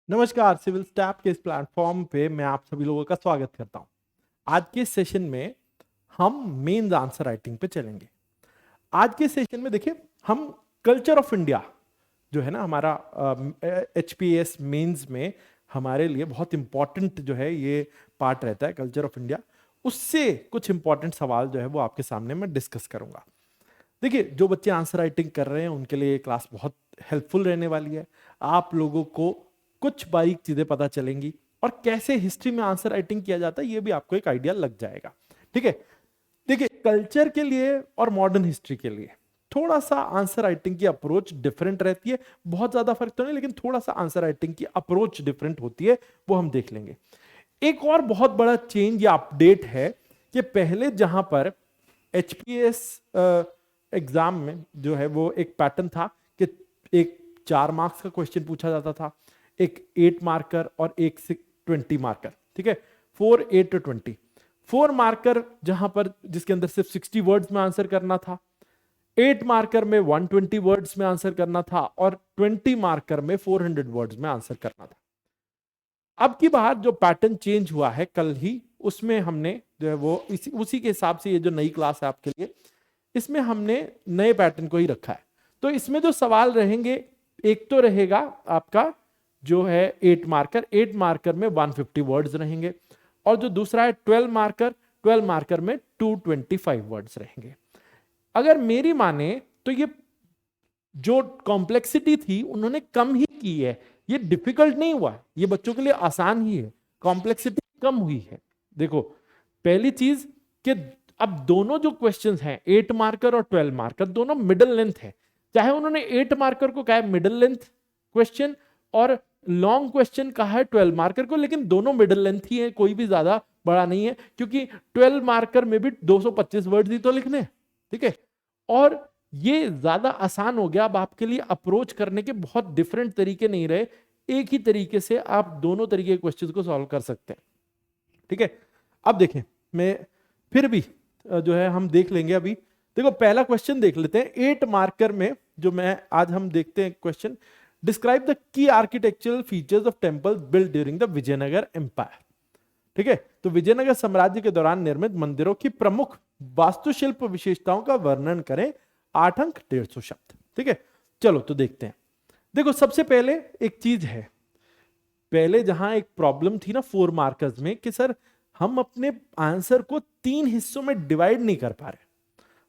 नमस्कार, civil step के इस प्लेटफॉर्म पे मैं आप सभी लोगों का स्वागत करता हूं। आज के सेशन में हम मेंस आंसर राइटिंग पे चलेंगे। आज के सेशन में देखिए, हम कल्चर ऑफ इंडिया जो है ना हमारा एचपीएस मेंस में हमारे लिए बहुत इंपॉर्टेंट जो है ये पार्ट रहता है, कल्चर ऑफ इंडिया। उससे कुछ इंपॉर्टेंट सवाल जो है वो आपके सामने मैं डिस्कस करूंगा। देखिए, जो बच्चे आंसर राइटिंग कर रहे हैं उनके लिए ये क्लास बहुत हेल्पफुल रहने वाली है। आप लोगों को कुछ बारीक चीजें पता चलेंगी और कैसे हिस्ट्री में आंसर राइटिंग किया जाता है ये भी आपको एक आइडिया लग जाएगा। ठीक है, देखिए कल्चर के लिए और मॉडर्न हिस्ट्री के लिए थोड़ा सा आंसर राइटिंग की अप्रोच डिफरेंट रहती है। बहुत ज्यादा फर्क तो नहीं, लेकिन थोड़ा सा आंसर राइटिंग की अप्रोच डिफरेंट होती है, वो हम देख लेंगे। एक और बहुत बड़ा चेंज या अपडेट है कि पहले जहां पर एचपीएस एग्जाम में जो है वो एक पैटर्न था कि एक 4 मार्क्स का क्वेश्चन पूछा जाता था, एक 8 मार्कर और एक 20 मार्कर। ठीक है, 4, 8 और 20। 4 मार्कर जहां पर जिसके अंदर सिर्फ 60 वर्ड्स में आंसर करना था, 8 मार्कर में 120 वर्ड्स में आंसर करना था और 20 मार्कर में 400 वर्ड्स में आंसर करना था। अब की बार जो पैटर्न चेंज हुआ है कल ही, उसमें हमने जो है वो उसी के हिसाब से ये जो नई क्लास है आपके लिए, इसमें हमने नए पैटर्न को ही रखा है। तो इसमें जो सवाल रहेंगे, एक तो रहेगा आपका जो है 8 मार्कर, 8 मार्कर में 150 वर्ड्स रहेंगे, और जो दूसरा है 12 मार्कर, 12 मार्कर में 225 वर्ड्स रहेंगे। अगर मेरी माने तो ये जो कॉम्प्लेक्सिटी थी उन्होंने कम ही की है, ये डिफिकल्ट नहीं हुआ, ये बच्चों के लिए आसान ही है, कॉम्प्लेक्सिटी कम हुई है। देखो, पहली चीज कि अब दोनों जो क्वेश्चंस हैं 8 मार्कर और 12 मार्कर दोनों मिडिल लेंथ है। चाहे उन्होंने 8 मार्कर को कहा है मिडिल लेंथ क्वेश्चन और लॉन्ग क्वेश्चन कहा है 12 मार्कर को, लेकिन दोनों मिडिल लेंथ ही है, कोई भी ज्यादा बड़ा नहीं है, क्योंकि 12 मार्कर में भी 225 वर्ड ही तो लिखने। ठीक है, और ये ज्यादा आसान हो गया अब आपके लिए, अप्रोच करने के बहुत डिफरेंट तरीके नहीं रहे, एक ही तरीके से आप दोनों तरीके के क्वेश्चंस को सॉल्व कर सकते हैं। ठीक है, अब देखें, मैं फिर भी जो है हम देख लेंगे। अभी देखो, पहला क्वेश्चन देख लेते हैं 8 मार्कर में, जो मैं आज हम देखते हैं question, describe the key architectural features of temple build during the Vijayanagara empire. ठीक है, तो विजयनगर साम्राज्य के दौरान निर्मित मंदिरों की प्रमुख वास्तुशिल्प विशेषताओं का वर्णन करें। 8 अंक 150 शब्द। ठीक है, चलो तो देखते हैं। देखो, सबसे पहले एक चीज है, पहले जहां एक प्रॉब्लम थी ना 4 मार्कर्स में कि सर हम अपने आंसर को 3 हिस्सों में डिवाइड नहीं कर पा रहे,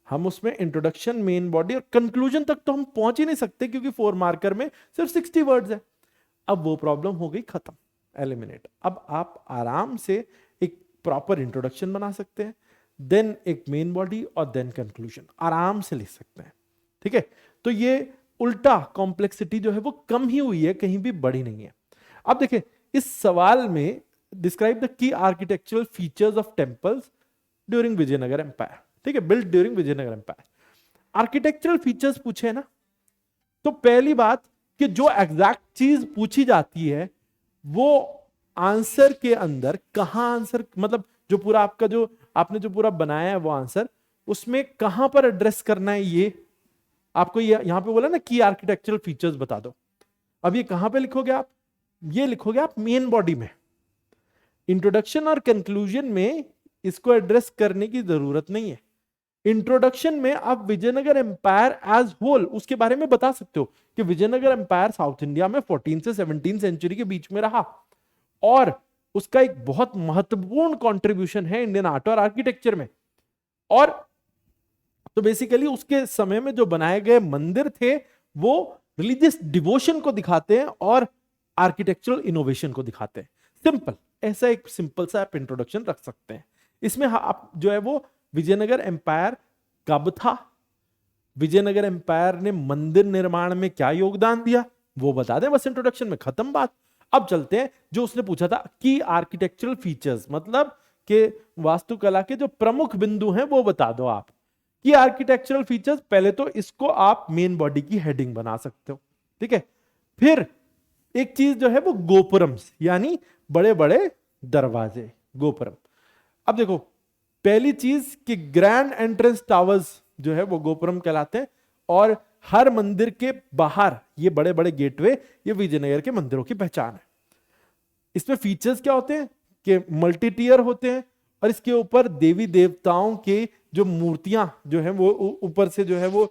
हम उसमें इंट्रोडक्शन, मेन बॉडी और कंक्लूजन तक तो हम पहुंच ही नहीं सकते, क्योंकि 4 मार्कर में सिर्फ 60 वर्ड्स है। अब वो प्रॉब्लम हो गई खत्म, एलिमिनेट। अब आप आराम से एक प्रॉपर इंट्रोडक्शन बना सकते हैं, देन एक मेन बॉडी और देन कंक्लूजन आराम से लिख सकते हैं। ठीक है, तो ये उल्टा कॉम्प्लेक्सिटी जो है वो कम ही हुई है, कहीं भी बढ़ी नहीं है। अब देखिए, इस सवाल में describe the key architectural features of temples during Vijayanagara empire. ठीक है, build during Vijayanagara empire. Architectural features पूछे ना, तो पहली बात कि जो एग्जैक्ट चीज पूछी जाती है वो आंसर के अंदर कहां, आंसर मतलब जो पूरा आपका जो आपने जो पूरा बनाया है वो आंसर, उसमें कहां पर एड्रेस करना है, ये आपको यहां पे बोला ना की आर्किटेक्चरल फीचर्स बता दो। अब ये कहां पे लिखोगे आप? ये लिखोगे आप मेन बॉडी में। इंट्रोडक्शन और कंक्लूजन में इसको एड्रेस करने की जरूरत नहीं है। इंट्रोडक्शन में आप विजयनगर एम्पायर एज होल उसके बारे में बता सकते हो कि विजयनगर एम्पायर साउथ इंडिया में 14 से 17 सेंचुरी के बीच में रहा और उसका एक बहुत महत्वपूर्ण कंट्रीब्यूशन है इंडियन आर्ट और आर्किटेक्चर में। और तो बेसिकली उसके समय में जो बनाए गए मंदिर थे वो रिलीजियस डिवोशन को दिखाते हैं और आर्किटेक्चरल इनोवेशन को दिखाते हैं। सिंपल, ऐसा एक सिंपल सा आप इंट्रोडक्शन रख सकते हैं। इसमें आप जो है वो विजयनगर एम्पायर कब था, विजयनगर एम्पायर ने मंदिर निर्माण में क्या योगदान दिया, वो बता दें बस इंट्रोडक्शन में, खत्म बात। अब चलते हैं जो उसने पूछा था कि आर्किटेक्चरल फीचर्स, मतलब कि वास्तुकला के जो प्रमुख बिंदु हैं वो बता दो आप। कि आर्किटेक्चरल फीचर्स, पहले तो इसको आप मेन बॉडी की हेडिंग बना सकते हो। ठीक है, फिर एक चीज जो है वो गोपुरम्स, यानी बड़े बड़े दरवाजे, गोपुरम। अब देखो, पहली चीज कि ग्रैंड एंट्रेंस टावर्स जो है वो गोपुरम कहलाते हैं, और हर मंदिर के बाहर ये बड़े बड़े गेटवे, ये विजयनगर के मंदिरों की पहचान है। इसमें फीचर्स क्या होते हैं कि मल्टी टीयर होते हैं और इसके ऊपर देवी देवताओं के जो मूर्तियां जो है वो ऊपर से जो है वो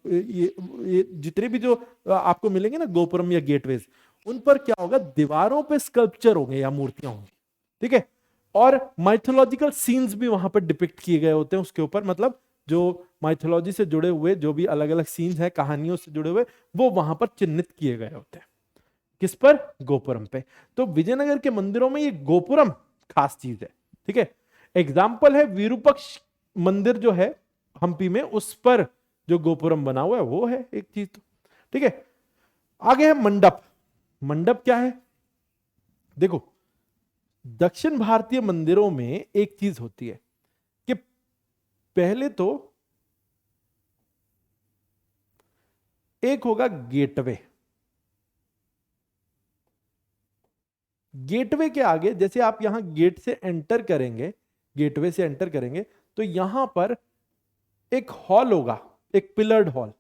ये जितने भी जो आपको मिलेंगे ना गोपुरम या गेटवेज, उन पर क्या होगा, दीवारों पे स्कल्पचर होंगे या मूर्तियां होंगी, ठीक है। और माइथोलॉजिकल सीन्स भी वहां पर डिपिक्ट किए गए होते हैं उसके ऊपर, मतलब जो माइथोलॉजी से जुड़े हुए जो भी अलग अलग सीन्स हैं, कहानियों से जुड़े हुए, वो वहां पर चिन्हित किए गए होते हैं। किस पर? गोपुरम पे। तो विजयनगर के मंदिरों में ये गोपुरम खास चीज है, ठीक है। एग्जाम्पल है विरूपक्ष मंदिर जो है हम्पी में, उस पर जो गोपुरम बना हुआ है वो है एक चीज, तो ठीक है। आगे है मंडप। मंडप क्या है? देखो, दक्षिण भारतीय मंदिरों में एक चीज होती है कि पहले तो एक होगा गेटवे। गेटवे के आगे, जैसे आप यहां गेट से एंटर करेंगे, गेटवे से एंटर करेंगे, तो यहां पर एक हॉल होगा, एक पिलर्ड हॉल,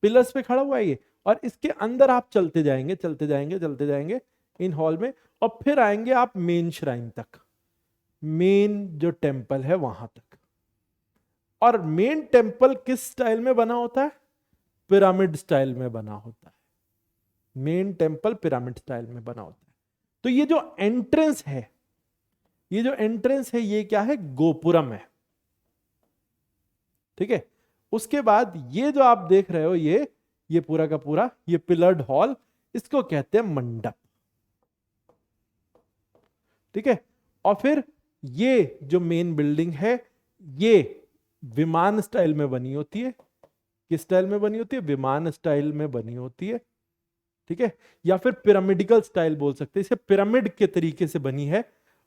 पिलर्स पे खड़ा हुआ है ये, और इसके अंदर आप चलते जाएंगे चलते जाएंगे चलते जाएंगे इन हॉल में, और फिर आएंगे आप मेन श्राइन तक, मेन जो टेम्पल है वहां तक। और मेन टेम्पल किस स्टाइल में बना होता है? पिरामिड स्टाइल में बना होता है। मेन टेम्पल पिरामिड स्टाइल में बना होता है। तो ये जो एंट्रेंस है, ये जो एंट्रेंस है, ये क्या है? गोपुरम है, ठीक है। उसके बाद ये जो आप देख रहे हो, ये पूरा का पूरा ये पिलर्ड हॉल, इसको कहते हैं मंडप, ठीक है। और फिर ये जो मेन बिल्डिंग है, ये विमान स्टाइल में बनी होती है। किस स्टाइल में बनी होती है? विमान स्टाइल में बनी होती है, ठीक है। या फिर पिरामिडिकल स्टाइल बोल सकते हैं, इसे पिरामिड के तरीके से बनी है।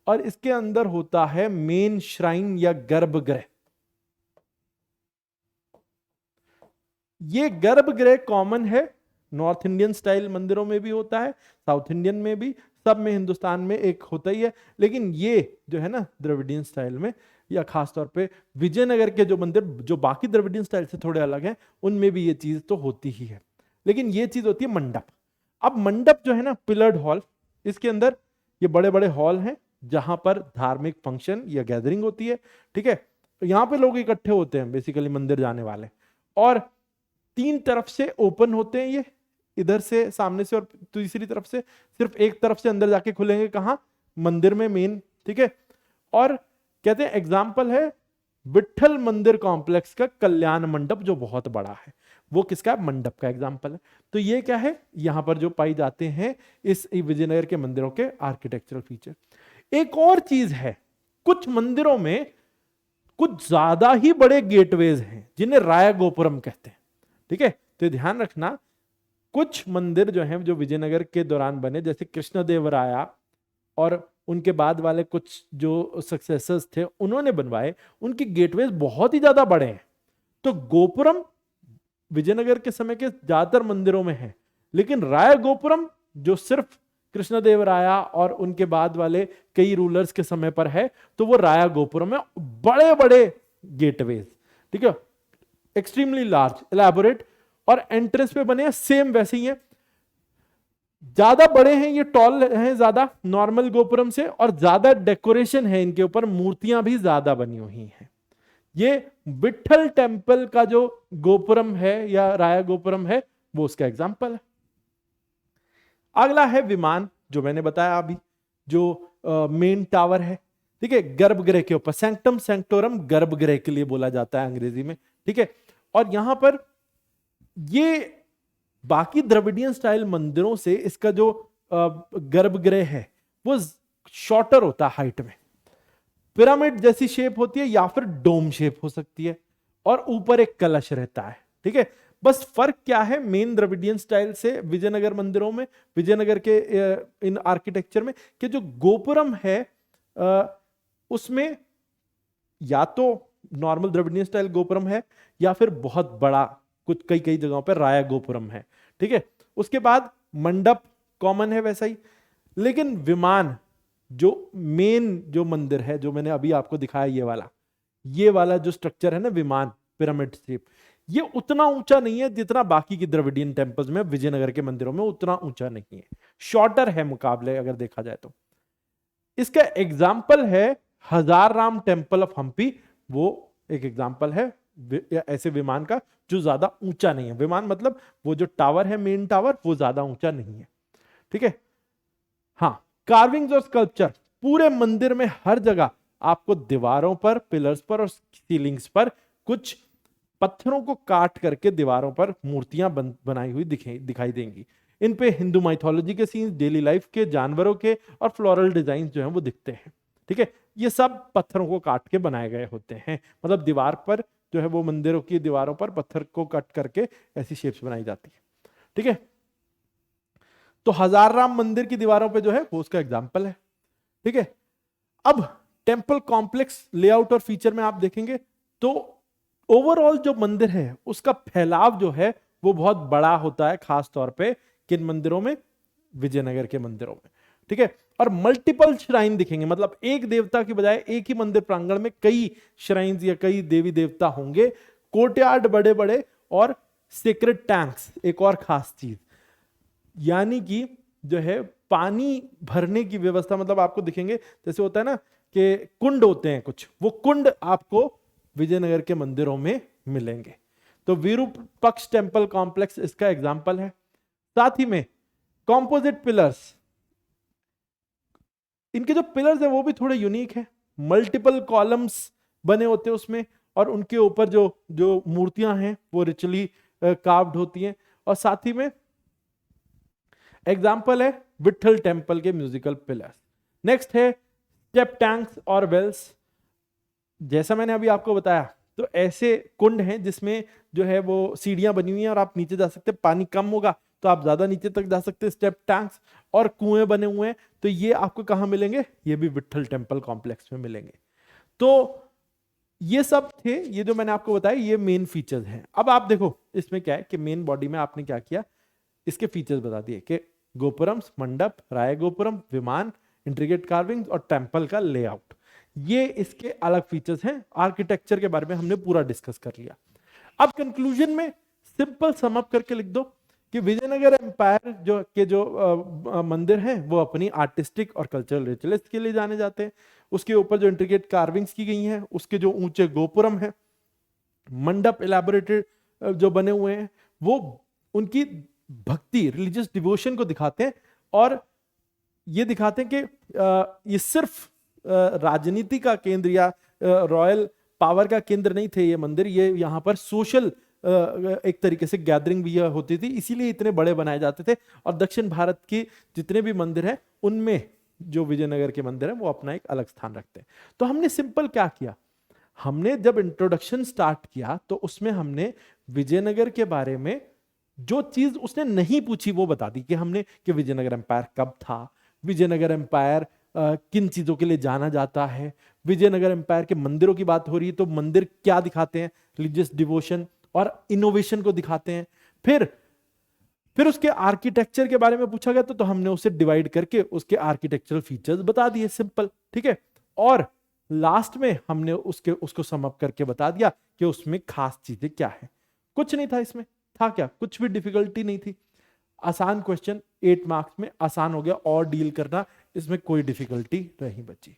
और इसके अंदर होता है मेन श्राइन या गर्भगृह। ये गर्भगृह कॉमन है, नॉर्थ इंडियन स्टाइल मंदिरों में भी होता है, साउथ इंडियन में भी, सब में हिंदुस्तान में एक होता ही है। लेकिन ये जो है ना द्रविडियन स्टाइल में, या खासतौर पे विजयनगर के जो मंदिर जो बाकी द्रविडियन स्टाइल से थोड़े अलग हैं, उनमें भी ये चीज तो होती ही है। लेकिन ये चीज होती है मंडप। अब मंडप जो है ना, पिलर्ड हॉल, इसके अंदर ये बड़े बड़े हॉल हैं जहां पर धार्मिक फंक्शन या गैदरिंग होती है, ठीक है। तो यहां पे लोग इकट्ठे होते हैं बेसिकली मंदिर जाने वाले, और 3 तरफ से ओपन होते हैं ये, इधर से सामने से, और तीसरी तरफ से सिर्फ एक तरफ से अंदर जाके खुलेंगे, कहां? मंदिर में मेन, ठीक है। और कहते हैं एग्जाम्पल है विठल मंदिर कॉम्प्लेक्स का कल्याण मंडप, जो बहुत बड़ा है, वो किसका? मंडप का एग्जाम्पल है। तो ये क्या है? यहां पर जो पाई जाते हैं इस विजयनगर के मंदिरों के आर्किटेक्चरल फीचर। एक और चीज है, कुछ मंदिरों में कुछ ज्यादा ही बड़े गेटवेज हैं जिन्हें राय गोपुरम कहते हैं, ठीक है। तो ध्यान रखना, कुछ मंदिर जो हैं जो विजयनगर के दौरान बने, जैसे कृष्णदेवराया और उनके बाद वाले कुछ जो सक्सेसर्स थे उन्होंने बनवाए, उनके गेटवेज बहुत ही ज्यादा बड़े हैं। तो गोपुरम विजयनगर के समय के ज्यादातर मंदिरों में है, लेकिन राय गोपुरम जो सिर्फ कृष्णदेवराया और उनके बाद वाले कई रूलर्स के समय पर है, तो वो राया गोपुरम में बड़े बड़े गेटवेज, ठीक है, एक्सट्रीमली लार्ज, एलैबोरेट, और एंट्रेंस पे बने हैं सेम वैसे ही है, ज्यादा बड़े हैं, ये टॉल हैं ज्यादा नॉर्मल गोपुरम से, और ज्यादा डेकोरेशन है इनके ऊपर, मूर्तियां भी ज्यादा बनी हुई हैं। ये विठल टेम्पल का जो गोपुरम है या राया गोपुरम है, वो उसका एग्जाम्पल है। अगला है विमान, जो मैंने बताया अभी, जो मेन टावर है, ठीक है, गर्भगृह के ऊपर, सैंक्टम सैंक्टोरम गर्भगृह के लिए बोला जाता है अंग्रेजी में, ठीक है। और यहां पर ये बाकी द्रविडियन स्टाइल मंदिरों से इसका जो गर्भगृह है वो शॉर्टर होता है हाइट में, पिरामिड जैसी शेप होती है या फिर डोम शेप हो सकती है, और ऊपर एक कलश रहता है, ठीक है। बस फर्क क्या है मेन द्रविडियन स्टाइल से विजयनगर मंदिरों में, विजयनगर के इन आर्किटेक्चर में, कि जो गोपुरम है उसमें या तो नॉर्मल द्रविडियन स्टाइल गोपुरम है, या फिर बहुत बड़ा कुछ कई कई जगहों पर राया गोपुरम है, ठीक है। उसके बाद मंडप कॉमन है वैसा ही, लेकिन विमान जो मेन जो मंदिर है, जो मैंने अभी आपको दिखाया, ये वाला जो स्ट्रक्चर है ना विमान पिरामिड शेप, ये उतना ऊंचा नहीं है जितना बाकी की द्रविडियन टेम्पल्स में, विजयनगर के मंदिरों में उतना ऊंचा नहीं है, शॉर्टर है मुकाबले अगर देखा जाए तो। इसका एग्जाम्पल है हजार राम टेम्पल ऑफ हम्पी, वो एक एग्जाम्पल है ऐसे विमान का जो ज्यादा ऊंचा नहीं है। विमान मतलब वो जो टावर है, मेन टावर, वो ज्यादा ऊंचा नहीं है, ठीक है। हाँ, कार्विंग्स और स्कल्पचर पूरे मंदिर में हर जगह आपको दीवारों पर, पिलर्स पर और सीलिंग्स पर कुछ पत्थरों को काट करके दीवारों पर मूर्तियां बनाई हुई दिखाई देंगी। इन पे हिंदू माइथोलॉजी के सीन्स, डेली लाइफ के, जानवरों के और फ्लोरल डिजाइन जो हैं वो दिखते हैं, ठीक है। ये सब पत्थरों को काट के बनाए गए होते हैं, मतलब दीवार पर जो है वो मंदिरों की दीवारों पर पत्थर को कट करके ऐसी शेप्स बनाई जाती है, ठीक है। तो हजार राम मंदिर की दीवारों पे जो है वो उसका एग्जाम्पल है, ठीक है। अब टेम्पल कॉम्प्लेक्स लेआउट और फीचर में आप देखेंगे तो ओवरऑल जो मंदिर है उसका फैलाव जो है वो बहुत बड़ा होता है, खास तौर पे किन मंदिरों में, विजयनगर के मंदिरों में, ठीक है। और मल्टीपल श्राइन दिखेंगे, मतलब एक देवता की बजाय एक ही मंदिर प्रांगण में कई श्राइन्स या कई देवी देवता होंगे। कोर्टयार्ड बड़े बड़े और सेक्रेट टैंक्स एक और खास चीज, यानी कि जो है पानी भरने की व्यवस्था, मतलब आपको दिखेंगे जैसे होता है ना कि कुंड होते हैं कुछ, वो कुंड आपको विजयनगर के मंदिरों में मिलेंगे। तो विरूपक्ष टेम्पल कॉम्प्लेक्स इसका एग्जाम्पल है। साथ ही में कॉम्पोजिट पिलर्स, इनके जो पिलर्स हैं वो भी थोड़े यूनिक है, मल्टीपल कॉलम्स बने होते हैं उसमें, और उनके ऊपर जो जो मूर्तियां हैं वो रिचुअली कार्व्ड होती हैं। और साथ ही में एग्जाम्पल है विठल टेम्पल के म्यूजिकल पिलर्स। नेक्स्ट है स्टेप टैंक्स और वेल्स। जैसा मैंने अभी आपको बताया, तो ऐसे कुंड हैं जिसमें जो है वो सीढ़ियां बनी हुई हैं और आप नीचे जा सकते हैं, पानी कम होगा तो आप ज्यादा नीचे तक जा सकते हैं। स्टेप टैंक्स और कुएं बने हुए हैं, तो ये आपको कहां मिलेंगे, ये भी विठल टेम्पल कॉम्प्लेक्स में मिलेंगे। तो ये सब थे, ये जो मैंने आपको बताया ये मेन फीचर्स हैं। अब आप देखो इसमें क्या है कि मेन बॉडी में आपने क्या किया, इसके फीचर्स बता दिए कि गोपुरम्स, मंडप, राय गोपुरम, विमान, इंट्रिकेट कार्विंग्स और टेम्पल का लेआउट, ये इसके अलग फीचर्स हैं। आर्किटेक्चर के बारे में हमने पूरा डिस्कस कर लिया। अब कंक्लूजन में सिंपल सम अप करके लिख दो कि विजयनगर एम्पायर जो मंदिर हैं वो अपनी आर्टिस्टिक और कल्चरल रिचुअल्स के लिए जाने जाते हैं। उसके ऊपर जो इंट्रिकेट कार्विंग्स की गई हैं, उसके जो ऊंचे गोपुरम है, मंडप इलेबोरेटेड जो बने हुए हैं, वो उनकी भक्ति, रिलीजियस डिवोशन को दिखाते हैं। और ये दिखाते हैं कि ये सिर्फ राजनीति का केंद्र या रॉयल पावर का केंद्र नहीं थे ये मंदिर, ये यहाँ पर सोशल एक तरीके से गैदरिंग भी होती थी, इसीलिए इतने बड़े बनाए जाते थे। और दक्षिण भारत के जितने भी मंदिर हैं उनमें जो विजयनगर के मंदिर हैं वो अपना एक अलग स्थान रखते हैं। तो हमने सिंपल क्या किया, हमने जब इंट्रोडक्शन स्टार्ट किया तो उसमें हमने विजयनगर के बारे में जो चीज उसने नहीं पूछी वो बता दी कि हमने कि विजयनगर एम्पायर कब था, विजयनगर एम्पायर किन चीजों के लिए जाना जाता है, विजयनगर एम्पायर के मंदिरों की बात हो रही है तो मंदिर क्या दिखाते हैं, रिलीजियस डिवोशन और इनोवेशन को दिखाते हैं। फिर उसके आर्किटेक्चर के बारे में पूछा गया तो हमने उसे डिवाइड करके उसके आर्किटेक्चरल फीचर्स बता दिए, सिंपल, ठीक है। और लास्ट में हमने उसको सम अप करके बता दिया कि उसमें खास चीजें क्या है। कुछ नहीं था इसमें, था क्या, कुछ भी डिफिकल्टी नहीं थी, आसान क्वेश्चन, 8 मार्क्स में आसान हो गया और डील करना, इसमें कोई डिफिकल्टी नहीं बची।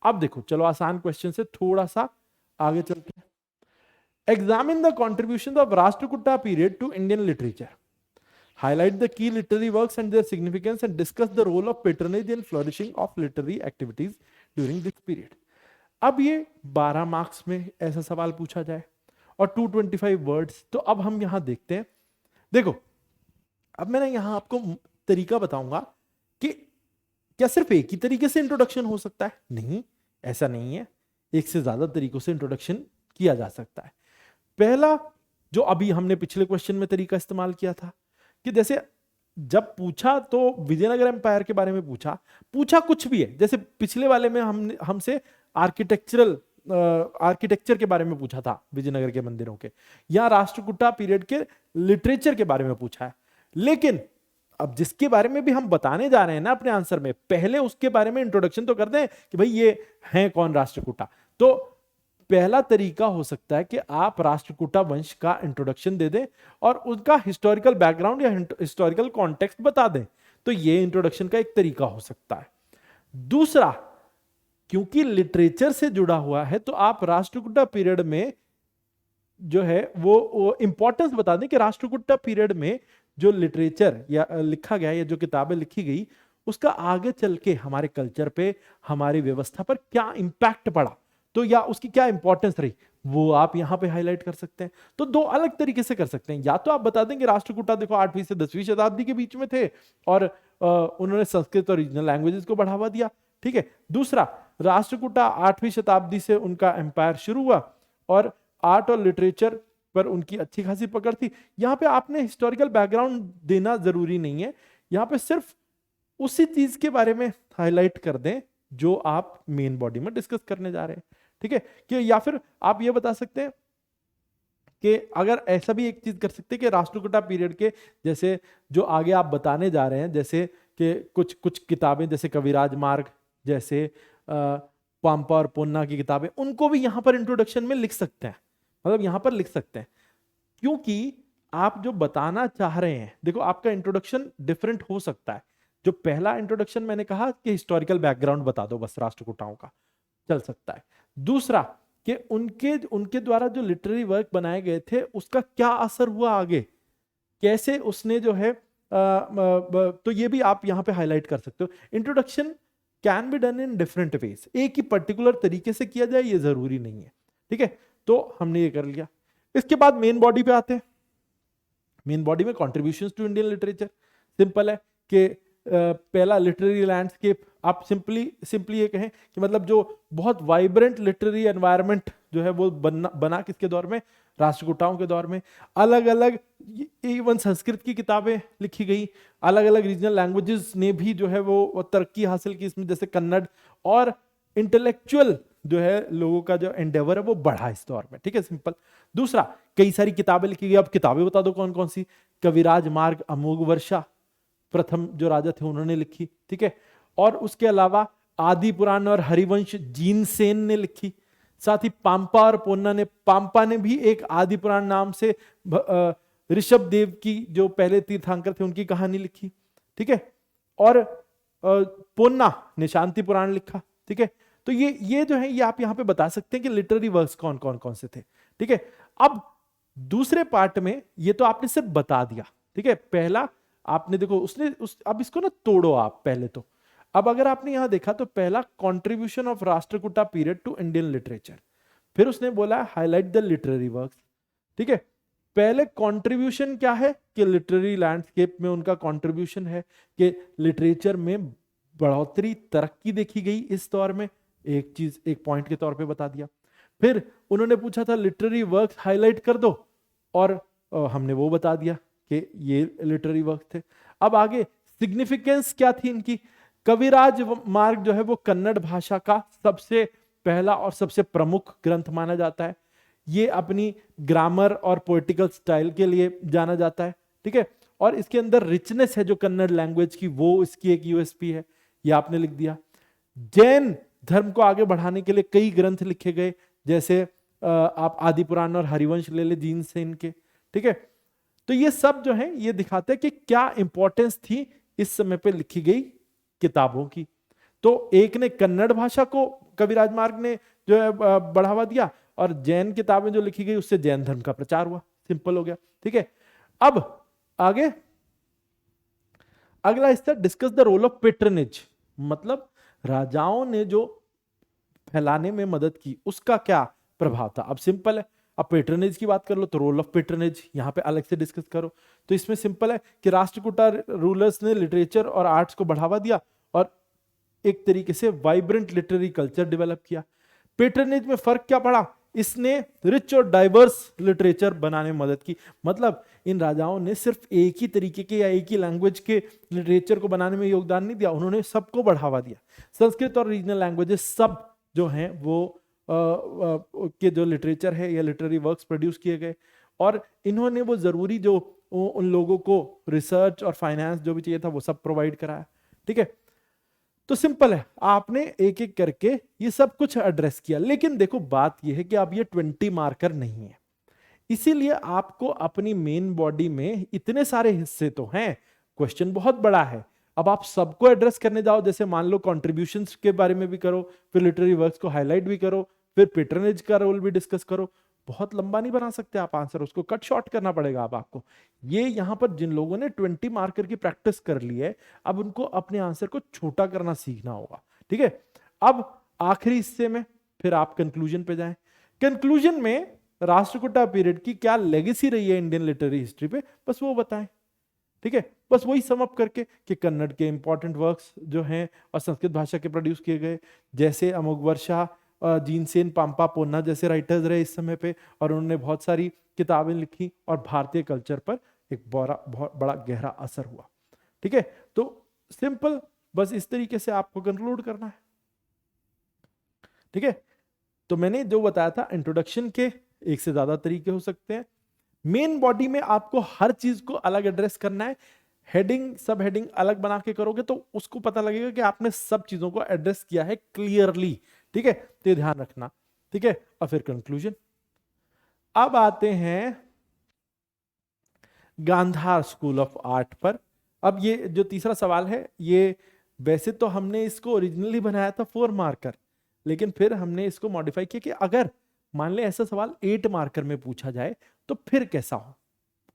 अब देखो चलो आसान क्वेश्चन से थोड़ा सा आगे चलते हैं। Examine the contribution of Rashtrakuta period to Indian literature, highlight the key literary works and their significance and discuss the role of patronage and flourishing of literary activities during this period। अब ये 12 marks में ऐसा सवाल पूछा जाए और 225 words, तो अब हम यहां देखते हैं। देखो अब मैंने यहां आपको तरीका बताऊंगा कि क्या सिर्फ एक ही तरीके से इंट्रोडक्शन हो सकता है, नहीं, ऐसा नहीं है, एक से ज्यादा तरीकों से इंट्रोडक्शन किया जा सकता है। पहला जो अभी हमने पिछले क्वेश्चन में तरीका इस्तेमाल किया था कि जैसे जब पूछा तो विजयनगर एम्पायर के बारे में पूछा कुछ भी है, जैसे पिछले वाले में हमसे आर्किटेक्चर के बारे में पूछा था विजयनगर के मंदिरों के, या राष्ट्रकूटा पीरियड के लिटरेचर के बारे में पूछा है। लेकिन अब जिसके बारे में भी हम बताने जा रहे हैं ना अपने आंसर में, पहले उसके बारे में इंट्रोडक्शन तो कर दें कि भाई ये हैं कौन राष्ट्रकूटा। तो पहला तरीका हो सकता है कि आप राष्ट्रकूटा वंश का इंट्रोडक्शन दे दें और उनका हिस्टोरिकल बैकग्राउंड या हिस्टोरिकल कॉन्टेक्स्ट बता दें। तो ये इंट्रोडक्शन का एक तरीका हो सकता है। दूसरा, क्योंकि लिटरेचर से जुड़ा हुआ है, तो आप राष्ट्रकूटा पीरियड में जो है वो इंपॉर्टेंस बता दें कि राष्ट्रकूटा पीरियड में जो लिटरेचर या लिखा गया या जो किताबें लिखी गई उसका आगे चल के हमारे कल्चर पे, हमारी व्यवस्था पर क्या इंपैक्ट पड़ा, तो या उसकी क्या इंपॉर्टेंस रही, वो आप यहां पे हाईलाइट कर सकते हैं। तो दो अलग तरीके से कर सकते हैं। या तो आप बता दें कि राष्ट्रकूटा देखो 8वीं से 10वीं शताब्दी के बीच में थे और उन्होंने संस्कृत और रीजनल लैंग्वेजेस को बढ़ावा दिया, ठीक है। दूसरा, राष्ट्रकूटा 8वीं शताब्दी से उनका एम्पायर शुरू हुआ और आर्ट और लिटरेचर पर उनकी अच्छी खासी पकड़ थी। यहां पे आपने हिस्टोरिकल बैकग्राउंड देना जरूरी नहीं है, यहां पे सिर्फ उसी चीज के बारे में हाईलाइट कर दें जो आप मेन बॉडी में डिस्कस करने जा रहे हैं, ठीक है। कि या फिर आप ये बता सकते हैं कि अगर ऐसा भी एक चीज कर सकते हैं कि राष्ट्रकूटा पीरियड के जैसे जो आगे आप बताने जा रहे हैं, जैसे कि कुछ कुछ किताबें जैसे कविराज मार्ग जैसे पाम्पा और पोन्ना की किताबें, उनको भी यहां पर इंट्रोडक्शन में लिख सकते हैं, मतलब यहां पर लिख सकते हैं। क्योंकि आप जो बताना चाह रहे हैं, देखो आपका इंट्रोडक्शन डिफरेंट हो सकता है। जो पहला इंट्रोडक्शन मैंने कहा कि हिस्टोरिकल बैकग्राउंड बता दो बस राष्ट्रकूटाओं का, चल सकता है। दूसरा कि उनके उनके द्वारा जो लिटरेरी वर्क बनाए गए थे उसका क्या असर हुआ आगे, कैसे उसने जो है तो ये भी आप यहां पे हाईलाइट कर सकते हो। Introduction can be done in different ways, एक ही पर्टिकुलर तरीके से किया जाए ये जरूरी नहीं है, ठीक है। तो हमने ये कर लिया। इसके बाद मेन बॉडी पे आते हैं। मेन बॉडी में contributions to Indian literature, simple है कि पहला लिटरेरी लैंडस्केप, आप सिंपली ये कहें कि मतलब जो बहुत वाइब्रेंट लिटरेरी एनवायरनमेंट जो है वो बना किसके दौर में, राष्ट्रकूटाओं के दौर में। अलग अलग इवन संस्कृत की किताबें लिखी गई, अलग अलग रीजनल लैंग्वेजेस ने भी जो है वो तरक्की हासिल की इसमें, जैसे कन्नड़, और इंटेलेक्चुअल जो है लोगों का जो एंडेवर है वो बढ़ा इस दौर में, ठीक है, सिंपल। दूसरा, कई सारी किताबें लिखी गई। अब किताबें बता दो कौन कौन सी। कविराज मार्ग अमोघ वर्षा प्रथम जो राजा थे उन्होंने लिखी, ठीक है। और उसके अलावा आदि पुराण और हरिवंश जीनसेन ने लिखी। साथ ही पाम्पा और पोन्ना ने, पाम्पा ने भी एक आदि पुराण नाम से ऋषभ देव की जो पहले तीर्थंकर थे उनकी कहानी लिखी, ठीक है। और पोन्ना ने शांति पुराण लिखा, ठीक है। तो ये जो है ये आप यहां पे बता सकते हैं कि लिटरेरी वर्क्स कौन कौन कौन से थे, ठीक है। अब दूसरे पार्ट में ये तो आपने सिर्फ बता दिया, ठीक है। पहला आपने देखो अब इसको ना तोड़ो आप पहले तो। अब अगर आपने यहां देखा तो पहला contribution of Rashtrakuta period to Indian literature, फिर उसने बोला हाईलाइट द लिटरेरी वर्क्स, ठीक है। पहले कंट्रीब्यूशन क्या है कि लिटरेरी लैंडस्केप में उनका कंट्रीब्यूशन है कि लिटरेचर में बढ़ोतरी, तरक्की देखी गई इस दौर में, एक चीज एक पॉइंट के तौर पे बता दिया। फिर उन्होंने पूछा था लिटरेरी वर्क्स हाईलाइट कर दो, और हमने वो बता दिया कि ये लिटरेरी वर्क थे। अब आगे सिग्निफिकेंस क्या थी इनकी। कविराज मार्ग जो है वो कन्नड़ भाषा का सबसे पहला और सबसे प्रमुख ग्रंथ माना जाता है। ये अपनी ग्रामर और पोएटिकल स्टाइल के लिए जाना जाता है, ठीक है। और इसके अंदर रिचनेस है जो कन्नड़ लैंग्वेज की, वो इसकी एक यूएसपी है, ये आपने लिख दिया। जैन धर्म को आगे बढ़ाने के लिए कई ग्रंथ लिखे गए, जैसे आप आदि पुराण और हरिवंश ले ले जीनसेन के, ठीक है। तो ये सब जो है ये दिखाते हैं कि क्या इंपॉर्टेंस थी इस समय पे लिखी गई किताबों की। तो एक ने कन्नड़ भाषा को कविराज मार्ग ने जो है बढ़ावा दिया, और जैन किताबें जो लिखी गई उससे जैन धर्म का प्रचार हुआ, सिंपल हो गया, ठीक है। अब आगे अगला हिस्सा, discuss the role of patronage, मतलब राजाओं ने जो फैलाने में मदद की उसका क्या प्रभाव था। अब सिंपल है, अब पेट्रनेज की बात कर लो तो रोल ऑफ पेट्रनेज यहां पे अलग से डिस्कस करो। तो इसमें सिंपल है कि राष्ट्रकूटा रूलर्स ने लिटरेचर और आर्ट्स को बढ़ावा दिया और एक तरीके से वाइब्रेंट लिटरेरी कल्चर डेवलप किया। पेट्रनेज में फर्क क्या पड़ा, इसने रिच और डाइवर्स लिटरेचर बनाने में मदद की। मतलब इन राजाओं ने सिर्फ एक ही तरीके के या एक ही लैंग्वेज के लिटरेचर को बनाने में योगदान नहीं दिया, उन्होंने सबको बढ़ावा दिया। संस्कृत और रीजनल लैंग्वेजेस सब जो हैं वो के जो लिटरेचर है या लिटरेरी वर्क्स प्रोड्यूस किए गए, और इन्होंने वो जरूरी जो उन लोगों को रिसर्च और फाइनेंस जो भी चाहिए था वो सब प्रोवाइड कराया, ठीक है। तो सिंपल है, आपने एक एक करके ये सब कुछ एड्रेस किया। लेकिन देखो बात ये है कि अब ये 20 मार्कर नहीं है, इसीलिए आपको अपनी मेन बॉडी में इतने सारे हिस्से तो हैं, क्वेश्चन बहुत बड़ा है। अब आप सबको एड्रेस करने जाओ, जैसे मान लो कंट्रीब्यूशंस के बारे में भी करो, फिर लिटरेरी वर्क्स को हाईलाइट भी करो, फिर पेट्रनेज का रोल भी डिस्कस करो, बहुत लंबा नहीं बना सकते आप आंसर, उसको कट शॉर्ट करना पड़ेगा अब आपको। ये यहां पर जिन लोगों ने 20 मार्कर की प्रैक्टिस कर ली है, अब उनको अपने आंसर को छोटा करना सीखना होगा। ठीक है, अब आखिरी हिस्से में फिर आप कंक्लूजन पे जाएं। कंक्लूजन में राष्ट्रकूटा पीरियड की क्या लेगेसी रही है इंडियन लिटरेरी हिस्ट्री पे, बस वो बताएं। ठीक है, बस वही सम अप करके कि कन्नड़ के इंपॉर्टेंट वर्क्स जो हैं और संस्कृत भाषा के प्रोड्यूस किए गए, जैसे अमोघवर्षा, जीनसेन, पाम्पा पोन्ना जैसे राइटर्स रहे इस समय पे, और उन्होंने बहुत सारी किताबें लिखी और भारतीय कल्चर पर एक बहुत बड़ा गहरा असर हुआ। ठीक है, तो सिंपल बस इस तरीके से आपको कंक्लूड करना है। ठीक है, तो मैंने जो बताया था इंट्रोडक्शन के एक से ज्यादा तरीके हो सकते हैं, मेन बॉडी में आपको हर चीज को अलग एड्रेस करना है, हेडिंग सब हेडिंग अलग बना के करोगे तो उसको पता लगेगा कि आपने सब चीजों को एड्रेस किया है क्लियरली। ठीक है, तो ये ध्यान रखना। ठीक है, और फिर कंक्लूजन। अब आते हैं गांधार स्कूल ऑफ आर्ट पर। अब ये जो तीसरा सवाल है, ये वैसे तो हमने इसको ओरिजिनली बनाया था 4 मार्कर, लेकिन फिर हमने इसको मॉडिफाई किया कि अगर मान ले ऐसा सवाल 8 मार्कर में पूछा जाए तो फिर कैसा हो।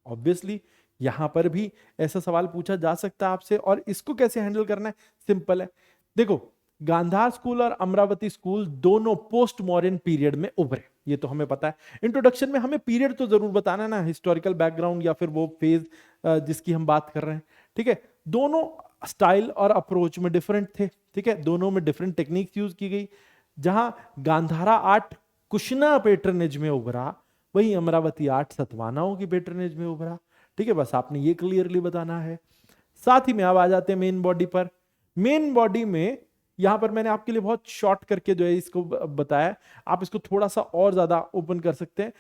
ऑब्वियसली यहां पर भी ऐसा सवाल पूछा जा सकता है आपसे, और इसको कैसे हैंडल करना है, सिंपल है। देखो, गांधार स्कूल और अमरावती स्कूल दोनों पोस्ट मॉडर्न पीरियड में उभरे, ये तो हमें पता है। इंट्रोडक्शन में हमें पीरियड तो जरूर बताना है ना, हिस्टोरिकल बैकग्राउंड या फिर वो फेज जिसकी हम बात कर रहे हैं। ठीक है, दोनों स्टाइल और अप्रोच में डिफरेंट थे। ठीक है, दोनों में डिफरेंट टेक्निक्स यूज की गई। जहां गांधारा आर्ट कुशना पैटर्नेज में उभरा, वहीं अमरावती आर्ट सतवानाओं की पैटर्नेज में उभरा। ठीक है, बस आपने ये क्लियरली बताना है। साथ ही में अब आ जाते हैं मेन बॉडी पर। मेन बॉडी में यहां पर मैंने आपके लिए बहुत शॉर्ट करके जो है इसको बताया, आप इसको थोड़ा सा और ज्यादा ओपन कर सकते हैं,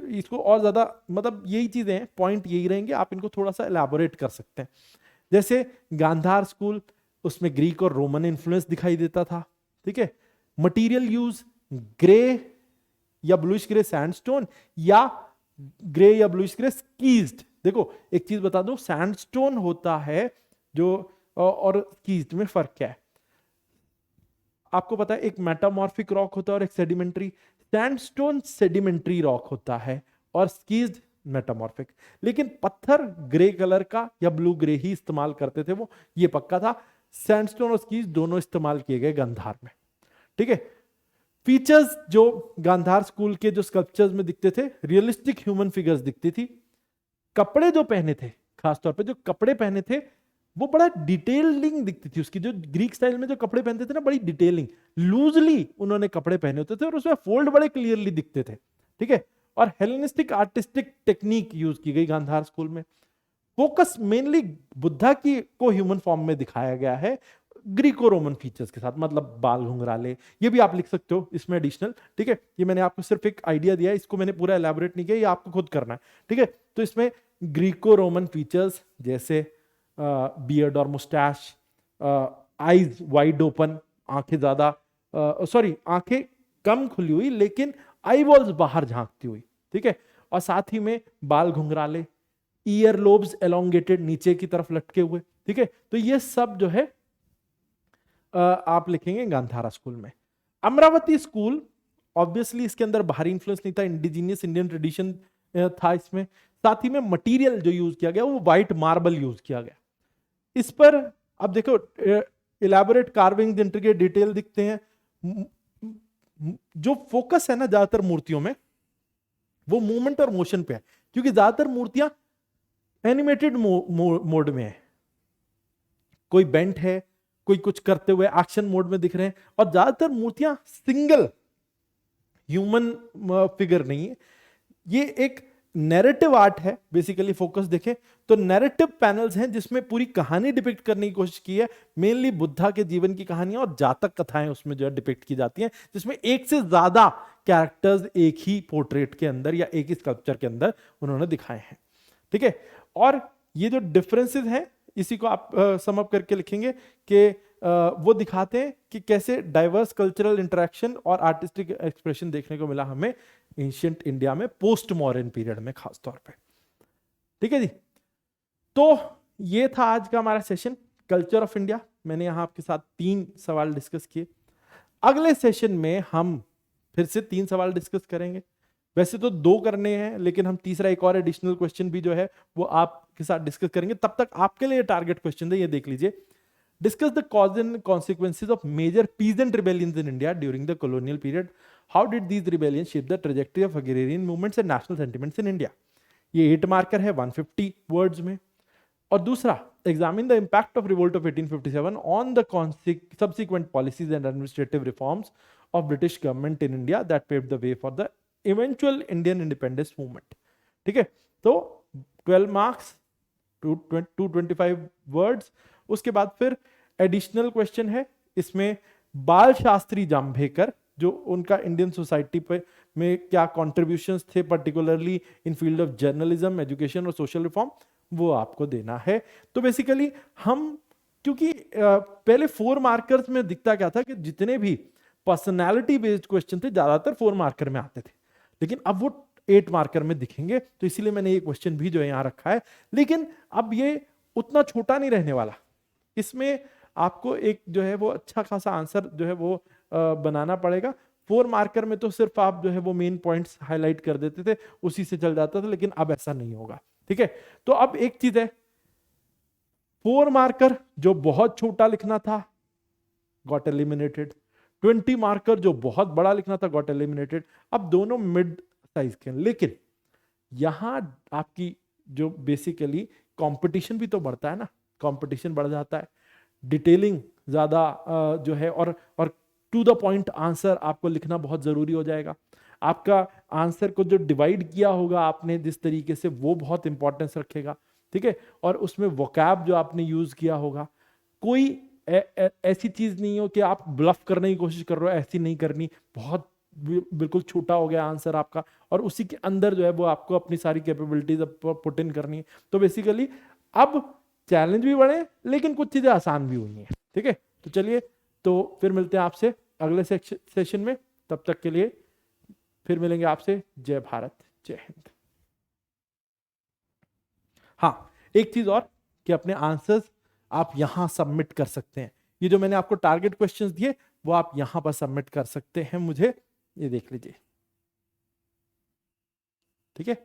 इसको और ज्यादा, मतलब यही चीजें हैं, पॉइंट यही रहेंगे, आप इनको थोड़ा सा एलैबोरेट कर सकते हैं। जैसे गांधार स्कूल, उसमें ग्रीक और रोमन इन्फ्लुएंस दिखाई देता था। ठीक है, मटेरियल यूज ग्रे या ब्लूइश ग्रे सैंडस्टोन या ग्रे या ब्लूइश ग्रे स्कीज्ड। देखो एक चीज बता दो, सैंडस्टोन होता है जो, और स्कीज्ड में फर्क क्या है आपको पता है? एक मेटामॉर्फिक रॉक होता है और एक सेडिमेंट्री। सैंडस्टोन सेडिमेंट्री रॉक होता है और स्कीज्ड मेटामॉर्फिक। लेकिन पत्थर ग्रे कलर का या ब्लू ग्रे ही इस्तेमाल करते थे वो, ये पक्का था। सैंडस्टोन और स्कीज दोनों इस्तेमाल किए गए गांधार में। ठीक है, फीचर्स जो गांधार स्कूल के जो स्कल्पचर्स में दिखते थे, रियलिस्टिक ह्यूमन फिगर्स दिखती थी। कपड़े जो पहने थे, खासतौर पे जो कपड़े पहने थे वो बड़ा डिटेलिंग दिखती थी उसकी। जो ग्रीक स्टाइल में जो कपड़े पहनते थे ना, बड़ी डिटेलिंग, लूजली उन्होंने कपड़े पहने होते थे और उसमें फोल्ड बड़े क्लियरली दिखते थे। ठीक है, और हेलेनिस्टिक आर्टिस्टिक टेक्निक यूज की गई गांधार स्कूल में। फोकस मेनली बुद्धा की को ह्यूमन फॉर्म में दिखाया गया है, ग्रीको रोमन फीचर्स के साथ, मतलब बाल घुंघराले, ये भी आप लिख सकते हो इसमें एडिशनल। ठीक है, ये मैंने आपको सिर्फ एक आइडिया दिया है, इसको मैंने पूरा एलैबोरेट नहीं किया, ये आपको खुद करना है। ठीक है, तो इसमें ग्रीको रोमन फीचर्स जैसे बियर्ड और मुस्टैश, आईज वाइड ओपन, आंखें ज्यादा, सॉरी आंखें कम खुली हुई लेकिन आई वॉल्स बाहर झांकती हुई। ठीक है, और साथ ही में बाल घुंघराले, ईयर लोब्स एलोंगेटेड, नीचे की तरफ लटके हुए। ठीक है, तो ये सब जो है आप लिखेंगे गांधारा स्कूल में। अमरावती स्कूल ऑब्वियसली इसके अंदर बाहरी इन्फ्लुएंस नहीं था, इंडिजीनियस इंडियन ट्रेडिशन था इसमें। साथ ही में मटेरियल जो यूज किया गया वो व्हाइट मार्बल यूज किया गया। इस पर अब देखो इलैबोरेट कार्विंग, इंट्रिकेट डिटेल दिखते हैं। जो फोकस है ना ज्यादातर मूर्तियों में, वो मूवमेंट और मोशन पे है, क्योंकि ज्यादातर मूर्तियां एनिमेटेड मोड में है। कोई बेंट है, कोई कुछ करते हुए एक्शन मोड में दिख रहे हैं, और ज्यादातर मूर्तियां सिंगल ह्यूमन फिगर नहीं है। ये एक नैरेटिव आर्ट है बेसिकली। फोकस देखें तो नैरेटिव पैनल्स हैं जिसमें पूरी कहानी डिपिक्ट करने की कोशिश की है, मेनली बुद्धा के जीवन की कहानियां और जातक कथाएं उसमें जो है डिपिक्ट की जाती हैं, जिसमें एक से ज्यादा कैरेक्टर्स एक ही पोर्ट्रेट के अंदर या एक ही स्कल्पचर के अंदर उन्होंने दिखाए हैं। ठीक है, और ये जो डिफरेंसेस हैं इसी को आप सम अप करके लिखेंगे कि वो दिखाते हैं कि कैसे डाइवर्स कल्चरल इंटरेक्शन और आर्टिस्टिक एक्सप्रेशन देखने को मिला हमें एंशिएंट इंडिया में पोस्ट मॉडर्न पीरियड में खास तौर पे। ठीक है जी, तो ये था आज का हमारा सेशन कल्चर ऑफ इंडिया। मैंने यहां आपके साथ 3 सवाल डिस्कस किए। अगले सेशन में हम फिर से 3 सवाल डिस्कस करेंगे। वैसे तो 2 करने हैं, लेकिन हम तीसरा एक और एडिशनल क्वेश्चन भी जो है वो आपके साथ डिस्कस करेंगे। तब तक आपके लिए टारगेट क्वेश्चन है, ये देख लीजिए। Discuss the cause and consequences of major peasant rebellions in India during the colonial period. How did these rebellions shape the trajectory of agrarian movements and national sentiments in India. ये 8 marker है 150 words में। और दूसरा, examine the impact of revolt of 1857 on the subsequent policies and administrative reforms of British government in India that paved the way for the eventual Indian independence movement। ठीक है, तो 12 marks 225 words. उसके बाद फिर additional question है, इसमें बाल शास्त्री जाम्भेकर जो उनका इंडियन सोसाइटी पे में क्या कॉन्ट्रीब्यूशंस थे, particularly in field of journalism, education और सोशल रिफॉर्म, वो आपको देना है। तो बेसिकली हम, क्योंकि पहले 4 मार्कर्स में दिखता क्या था कि जितने भी पर्सनालिटी बेस्ड क्वेश्चन थे ज्यादातर 4 मार्कर में आते थे, लेकिन अब वो 8 मार्कर में दिखेंगे। तो इसीलिए मैंने ये क्वेश्चन भी जो है यहां रखा है। लेकिन अब ये उतना छोटा नहीं रहने वाला, इसमें आपको एक जो है वो अच्छा खासा आंसर जो है वो बनाना पड़ेगा। 4 मार्कर में तो सिर्फ आप जो है वो मेन पॉइंट्स हाईलाइट कर देते थे, उसी से चल जाता था, लेकिन अब ऐसा नहीं होगा। ठीक है, तो अब एक चीज है, 4 मार्कर जो बहुत छोटा लिखना था गॉट एलिमिनेटेड, 20 मार्कर जो बहुत बड़ा लिखना था गॉट एलिमिनेटेड। अब दोनों मिड साइज के, लेकिन यहां आपकी जो बेसिकली कंपटीशन भी तो बढ़ता है ना, कंपटीशन बढ़ जाता है, डिटेलिंग ज्यादा जो है और टू द पॉइंट आंसर आपको लिखना बहुत जरूरी हो जाएगा। आपका आंसर को जो डिवाइड किया होगा आपने जिस तरीके से, वो बहुत इंपॉर्टेंस रखेगा। ठीक है, और उसमें वोकैब जो आपने यूज किया होगा, कोई ऐसी चीज नहीं हो कि आप ब्लफ करने की कोशिश कर रहे हो, ऐसी नहीं करनी। बहुत बिल्कुल छोटा हो गया आंसर आपका, और उसी के अंदर जो है वो आपको अपनी सारी कैपेबिलिटीज पुट इन करनी है। तो बेसिकली अब चैलेंज भी बढ़े, लेकिन कुछ चीजें आसान भी हुई हैं। ठीक है, तो चलिए, तो फिर मिलते हैं आपसे अगले सेशन में। तब तक के लिए फिर मिलेंगे आपसे। जय भारत, जय हिंद। हाँ, एक चीज और कि अपने आंसर्स आप यहां सबमिट कर सकते हैं। ये जो मैंने आपको टारगेट क्वेश्चंस दिए वो आप यहां पर सबमिट कर सकते हैं मुझे, ये देख लीजिए। ठीक है।